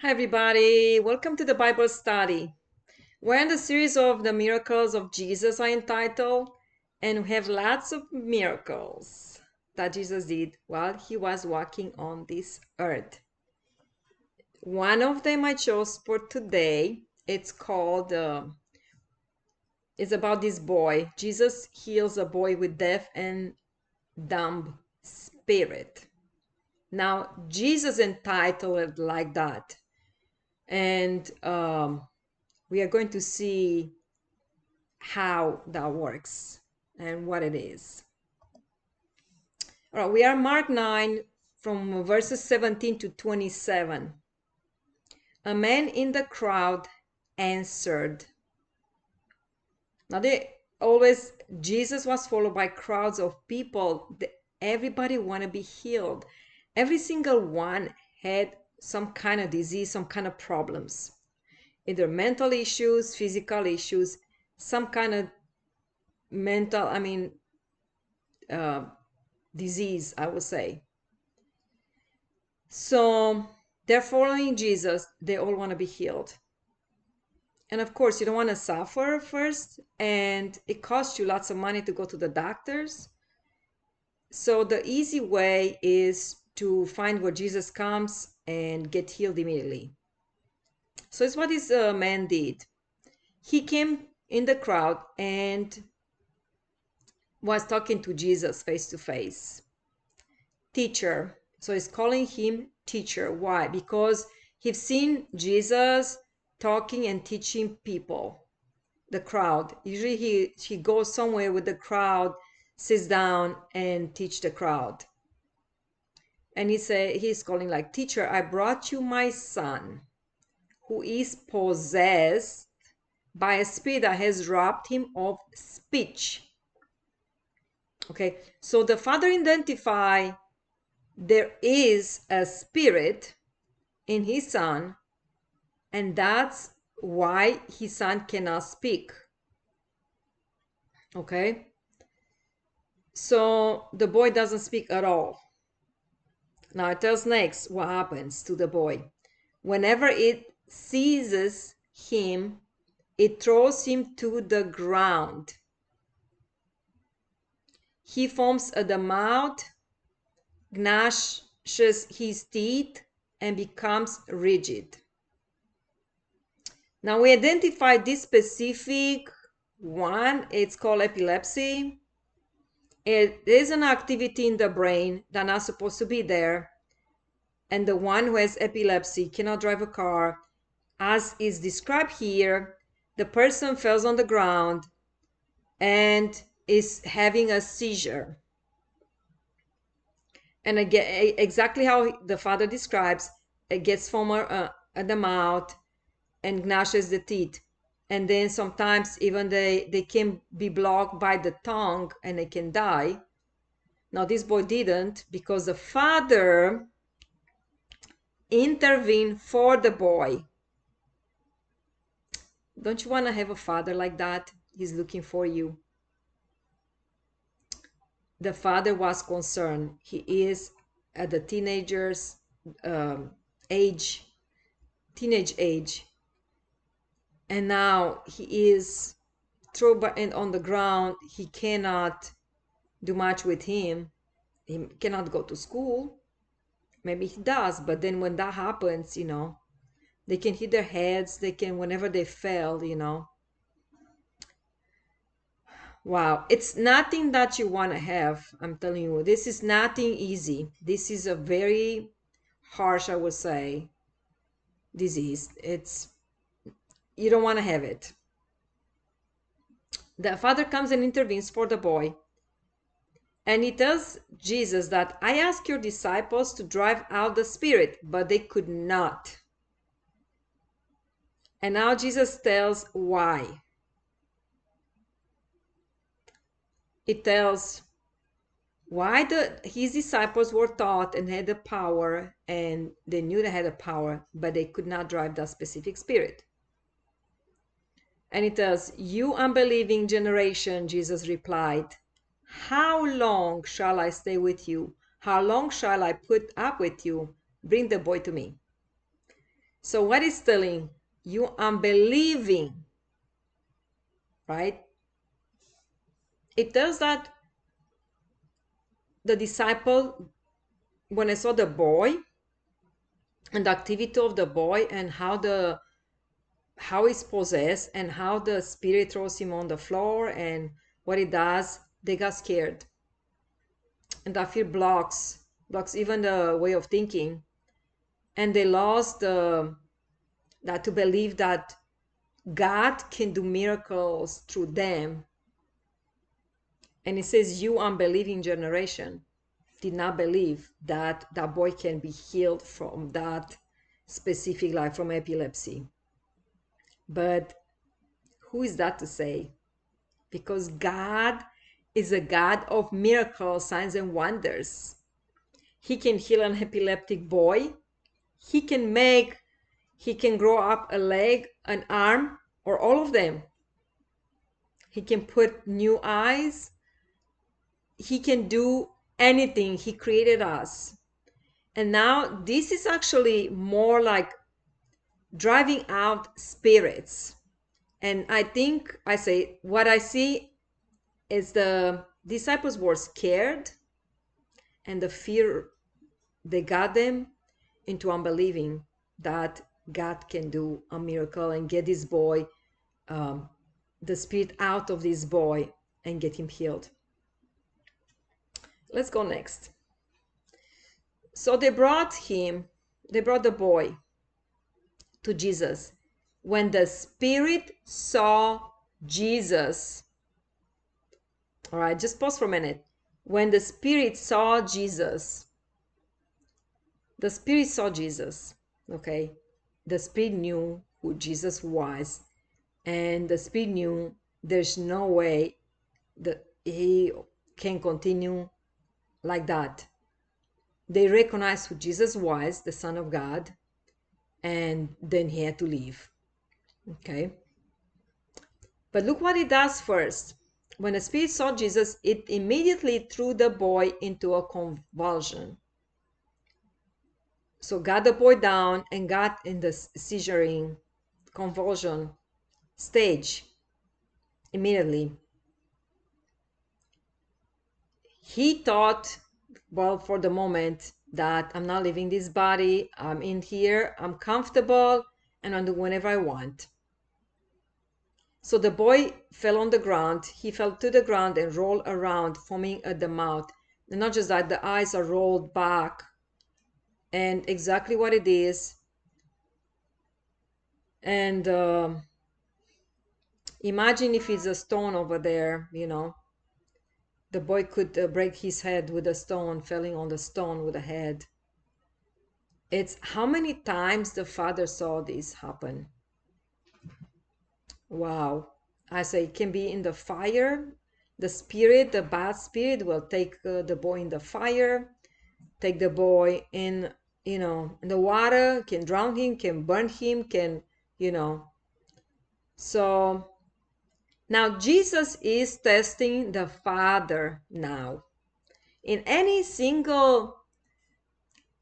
Hi, everybody. Welcome to the Bible study. We're in the series of the miracles of Jesus, I entitled, and we have lots of miracles that Jesus did while he was walking on this earth. One of them I chose for today. It's called, it's about this boy. Jesus heals a boy with deaf and dumb spirit. Now, Jesus entitled it like that. And we are going to see how that works and what it is. All right, we are Mark 9 from verses 17 to 27. A man in the crowd answered. Now, Jesus was followed by crowds of people. Everybody want to be healed. Every single one had some kind of disease, some kind of problems, either mental issues, physical issues, some kind of mental, uh, disease, I would say. So they're following Jesus. They all want to be healed. And of course, you don't want to suffer first, and it costs you lots of money to go to the doctors. So the easy way is to find where Jesus comes and get healed immediately. So it's what this man did. He came in the crowd and was talking to Jesus face to face. Teacher. So he's calling him teacher. Why? Because he's seen Jesus talking and teaching people, the crowd. Usually he goes somewhere with the crowd, sits down and teach the crowd. And he's calling like, teacher, I brought you my son who is possessed by a spirit that has robbed him of speech. Okay, so the father identify there is a spirit in his son, and that's why his son cannot speak. Okay, so the boy doesn't speak at all. Now it tells next what happens to the boy. Whenever it seizes him, it throws him to the ground. He foams at the mouth, gnashes his teeth, and becomes rigid. Now we identify this specific one. It's called epilepsy. It is an activity in the brain that's not supposed to be there. And the one who has epilepsy cannot drive a car. As is described here, the person falls on the ground and is having a seizure. And again, exactly how the father describes, it gets foam at the mouth and gnashes the teeth. And then sometimes even they can be blocked by the tongue and they can die. Now this boy didn't, because the father intervened for the boy. Don't you want to have a father like that? He's looking for you. The father was concerned. He is at the age, teenage age, and now he is thrown on the ground. He cannot do much with him. He cannot go to school. Maybe he does, but then when that happens, they can hit their heads. They can, whenever they fail, Wow, it's nothing that you want to have. I'm telling you, this is nothing easy. This is a very harsh, I would say, disease. You don't want to have it. The father comes and intervenes for the boy. And he tells Jesus that I asked your disciples to drive out the spirit, but they could not. And now Jesus tells why. It tells why his disciples were taught and had the power, and they knew they had the power, but they could not drive that specific spirit. And it tells, you unbelieving generation, Jesus replied, how long shall I stay with you? How long shall I put up with you? Bring the boy to me. So what is telling? You unbelieving, right? It tells that the disciple, when I saw the boy and the activity of the boy and how he's possessed and how the spirit throws him on the floor and what it does, they got scared. And that fear blocks even the way of thinking. And they lost that to believe that God can do miracles through them. And it says, you unbelieving generation did not believe that that boy can be healed from that specific, like from epilepsy. But who is that to say? Because God is a God of miracles, signs, and wonders. He can heal an epileptic boy. He can grow up a leg, an arm, or all of them. He can put new eyes. He can do anything. He created us. And now this is actually more like driving out spirits. And I think what I see is the disciples were scared, and the fear, they got them into unbelieving that God can do a miracle and get this boy, the spirit out of this boy and get him healed. Let's go next. So they brought the boy to Jesus. When the spirit saw Jesus, all right, just pause for a minute. When the spirit saw Jesus, the spirit saw Jesus, okay? The spirit knew who Jesus was, and the spirit knew there's no way that he can continue like that. They recognized who Jesus was, the Son of God, and then he had to leave. Okay? But look what it does first. When the spirit saw Jesus, it immediately threw the boy into a convulsion. So got the boy down and got in the seizuring convulsion stage immediately. He thought, well, for the moment, that I'm not leaving this body, I'm in here, I'm comfortable, and I'll do whenever I want. So the boy fell on the ground. He fell to the ground and rolled around, foaming at the mouth. And not just that, the eyes are rolled back. And exactly what it is. And imagine if it's a stone over there, the boy could break his head with a stone, falling on the stone with a head. It's how many times the father saw this happen. Wow. I say it can be in the fire. The bad spirit will take the boy in the fire, take the boy in, in the water, can drown him, can burn him, So now Jesus is testing the Father now. In every single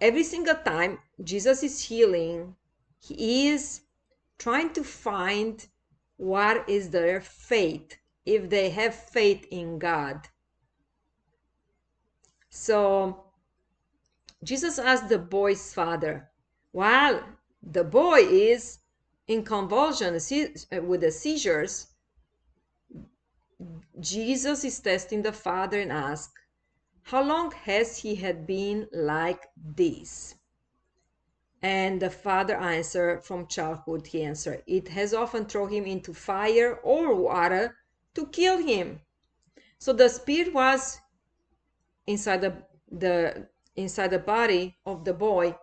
time Jesus is healing, he is trying to find what is their faith, if they have faith in God. So Jesus asked the boy's father, while the boy is in convulsion with the seizures, Jesus is testing the father and asks, how long has he had been like this? And the father answered, from childhood, he answered, it has often thrown him into fire or water to kill him. So the spirit was inside the body of the boy,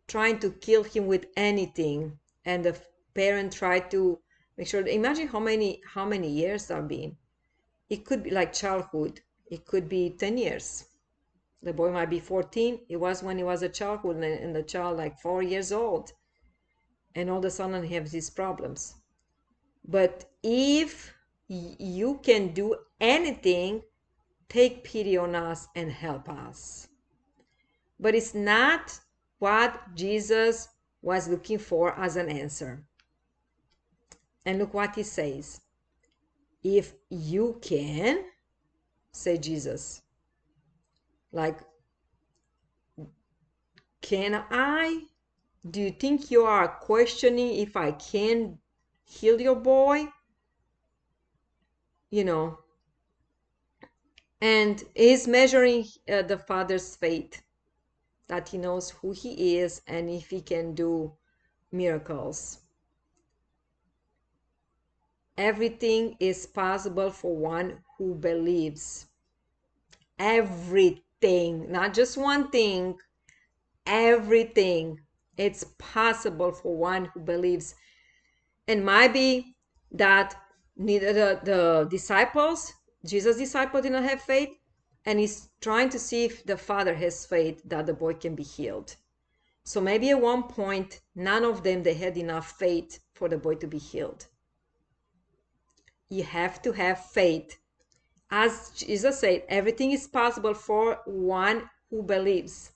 trying to kill him with anything. And the parent tried to make sure. Imagine how many years there have been. It could be like childhood. It could be 10 years. The boy might be 14. It was when he was a childhood, and the child like 4 years old. And all of a sudden he has these problems. But if you can do anything, take pity on us and help us. But it's not what Jesus was looking for as an answer. And look what he says. If you can, said Jesus. Like, can I? Do you think you are questioning if I can heal your boy? You know, and he's measuring the father's faith, that he knows who he is and if he can do miracles. Everything is possible for one who believes. Everything, not just one thing, everything. It's possible for one who believes. And might be that neither the disciples, Jesus' disciples, did not have faith, and he's trying to see if the father has faith that the boy can be healed. So maybe at one point, none of them, they had enough faith for the boy to be healed. You have to have faith. As Jesus said, everything is possible for one who believes.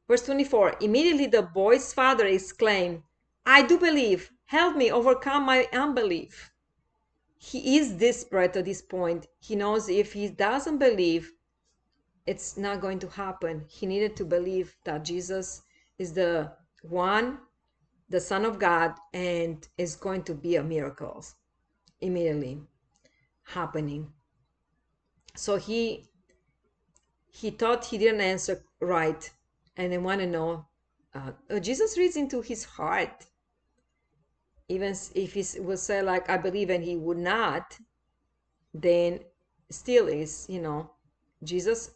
Verse 24, immediately the boy's father exclaimed, I do believe, help me overcome my unbelief. He is desperate at this point. He knows if he doesn't believe, it's not going to happen. He needed to believe that Jesus is the one, the Son of God, and is going to be a miracle immediately happening. So he thought he didn't answer right, and I want to know. Jesus reads into his heart. Even if he would say like I believe and he would not, then still is, Jesus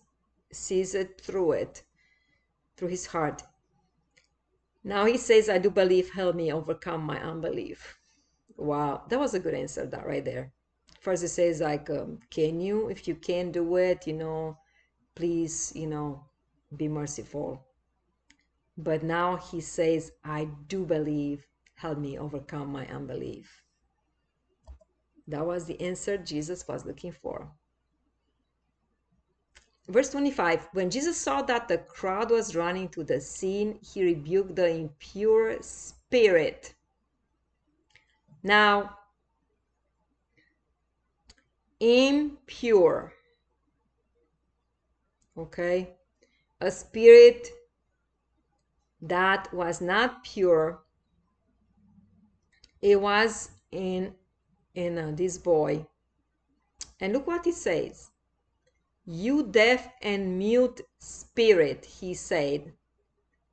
sees it through his heart. Now he says, I do believe, help me overcome my unbelief. Wow, that was a good answer, that right there. First it says like, can you, if you can do it, please, be merciful. But now he says, I do believe, help me overcome my unbelief. That was the answer Jesus was looking for. Verse 25, when Jesus saw that the crowd was running to the scene, he rebuked the impure spirit. Now, impure, okay, a spirit that was not pure, it was in this boy. And look what he says. You deaf and mute spirit, he said.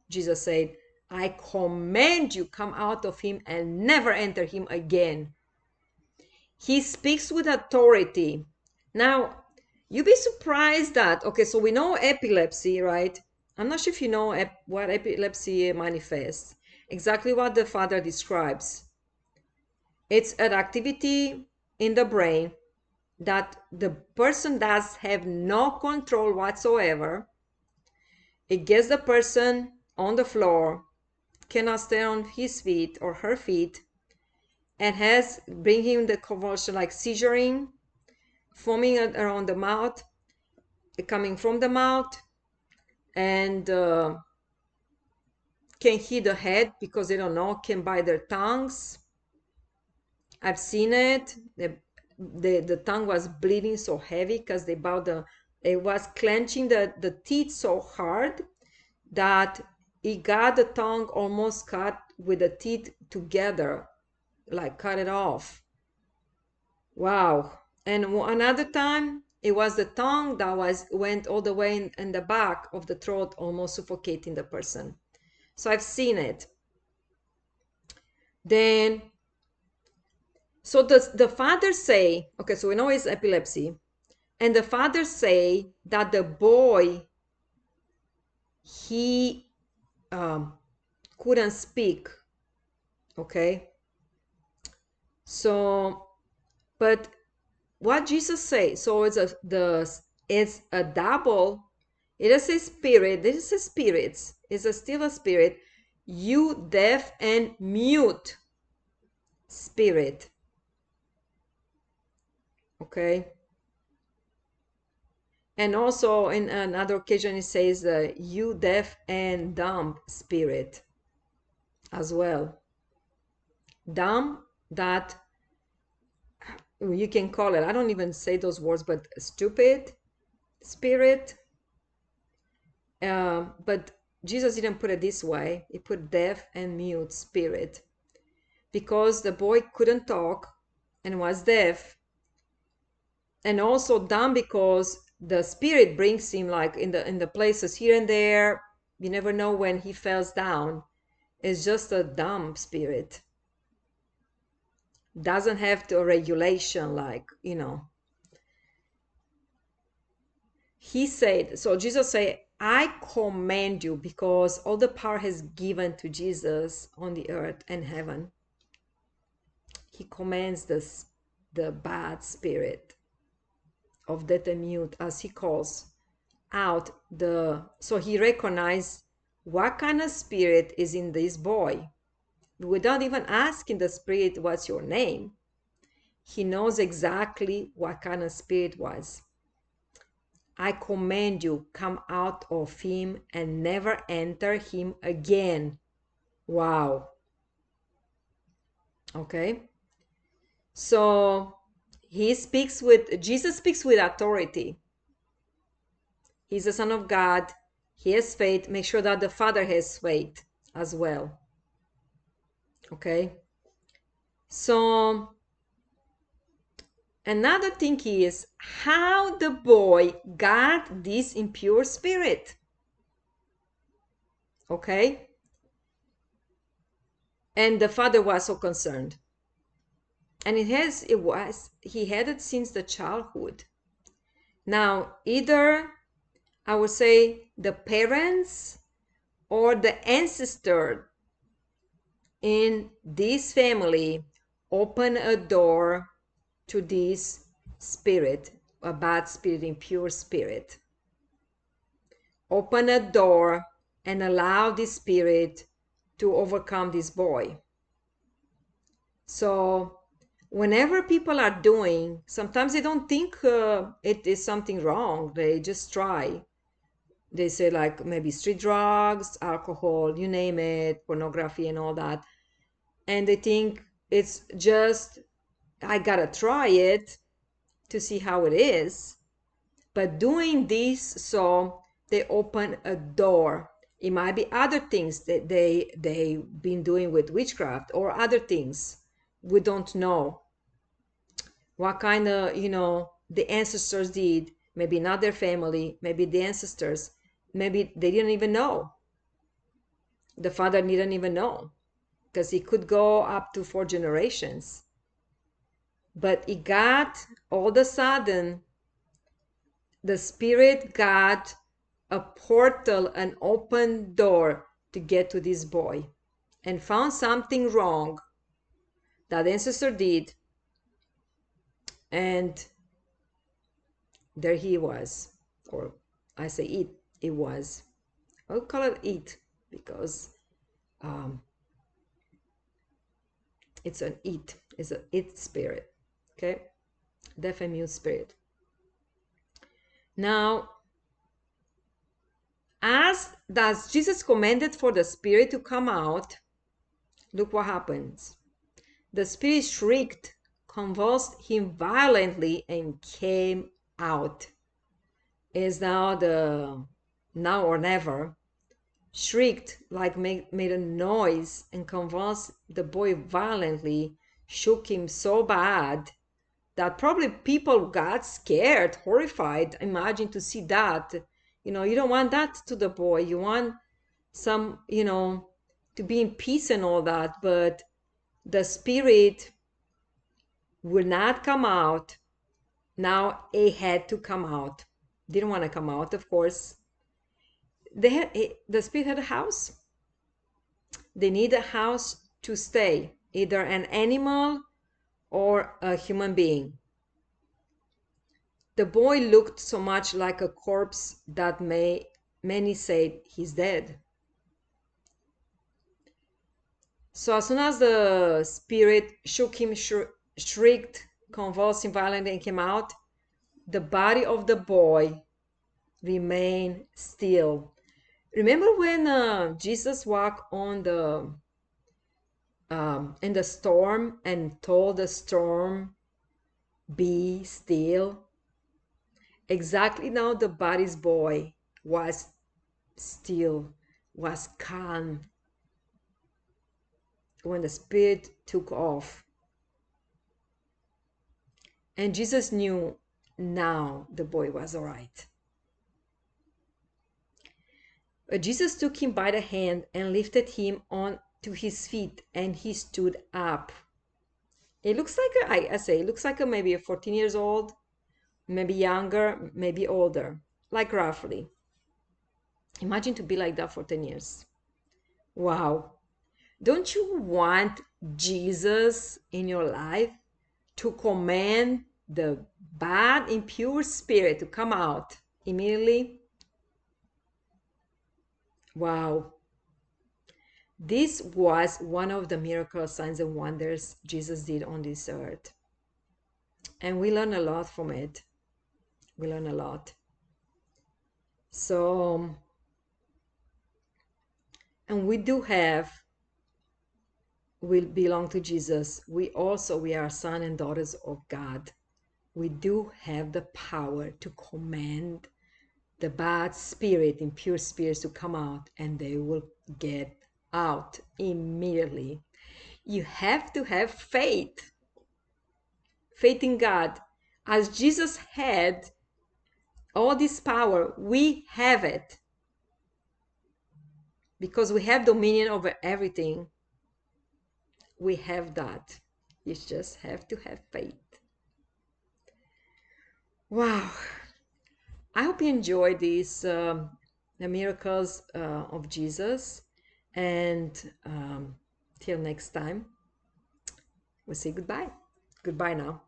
Jesus said, I command you, come out of him and never enter him again. He speaks with authority. Now, you'd be surprised that, okay, so we know epilepsy, right? I'm not sure if you know what epilepsy manifests. Exactly what the father describes. It's an activity in the brain that the person does have no control whatsoever. It gets the person on the floor, cannot stand on his feet or her feet, and has bring him the convulsion like seizuring, foaming around the mouth, coming from the mouth, and can hit the head because they don't know, can bite their tongues. I've seen it. The tongue was bleeding so heavy because it was clenching the teeth so hard that it got the tongue almost cut with the teeth together, like cut it off. Wow. And another time, it was the tongue that went all the way in the back of the throat, almost suffocating the person. So I've seen it. Then, so the fathers say, okay, so we know it's epilepsy, and the fathers say that the boy, he couldn't speak, okay? So, but what Jesus says, so it's a double. It is a spirit. This is a spirit. It's still a spirit. You deaf and mute spirit. Okay. And also in another occasion it says you deaf and dumb spirit. as well. Dumb, that you can call it, I don't even say those words, but stupid spirit. But Jesus didn't put it this way. He put deaf and mute spirit, because the boy couldn't talk and was deaf, and also dumb because the spirit brings him like in the places here and there. You never know when he falls down. It's just a dumb spirit. Doesn't have to regulation, like, he said, so Jesus said, I command you, because all the power has given to Jesus on the earth and heaven. He commands the bad spirit of death and mute, as he calls out so he recognized what kind of spirit is in this boy. Without even asking the spirit, what's your name? He knows exactly what kind of spirit was. I command you, come out of him and never enter him again. Wow. Okay. So Jesus speaks with authority. He's the Son of God. He has faith. Make sure that the Father has faith as well. Okay. So another thing is how the boy got this impure spirit. Okay. And the father was so concerned. And he had it since the childhood. Now, either I would say the parents or the ancestor in this family open a door to this spirit, a bad spirit, impure spirit. Open a door and allow this spirit to overcome this boy. So whenever people are doing, sometimes they don't think it is something wrong. They just try. They say like maybe street drugs, alcohol, you name it, pornography and all that. And they think it's just, I gotta try it to see how it is. But doing this, so they open a door. It might be other things that they've been doing with witchcraft or other things. We don't know what kind of, the ancestors did. Maybe not their family, maybe the ancestors. Maybe they didn't even know. The father didn't even know, because it could go up to 4 generations. But it got, all of a sudden, the spirit got a portal, an open door to get to this boy, and found something wrong that the ancestor did. And there he was, or I say it was. I'll call it it, because it's an it's an it spirit. Okay, deaf and mute spirit. Now, as Jesus commanded for the spirit to come out, look what happens. The spirit shrieked, convulsed him violently, and came out. Is now the now or never. Shrieked, like made a noise, and convulsed the boy violently, shook him so bad that probably people got scared, horrified. Imagine to see that. You don't want that to the boy. You want some, to be in peace and all that. But the spirit will not come out. Now it had to come out. Didn't want to come out, of course. The spirit had a house. They need a house to stay, either an animal or a human being. The boy looked so much like a corpse that many said he's dead. So as soon as the spirit shook him, shrieked, convulsing violently, and came out, the body of the boy remained still. Remember when Jesus walked on the in the storm and told the storm, be still. Exactly now the body's boy was still, was calm when the spirit took off. And Jesus knew now the boy was all right. But Jesus took him by the hand and lifted him on to his feet, and he stood up. It looks like it looks like maybe a 14 years old, maybe younger, maybe older, like roughly. Imagine to be like that for 10 years. Wow. Don't you want Jesus in your life to command the bad, impure spirit to come out immediately? Wow. This was one of the miracle signs and wonders Jesus did on this earth. And we learn a lot from it. We learn a lot. So, and we do have, we belong to Jesus. We are sons and daughters of God. We do have the power to command the bad spirit, impure spirits to come out, and they will get out immediately. You have to have faith in God. As Jesus had all this power, we have it because we have dominion over everything. We have that. You just have to have faith. Wow. I hope you enjoyed these the miracles of Jesus. And till next time, we'll say goodbye. Goodbye now.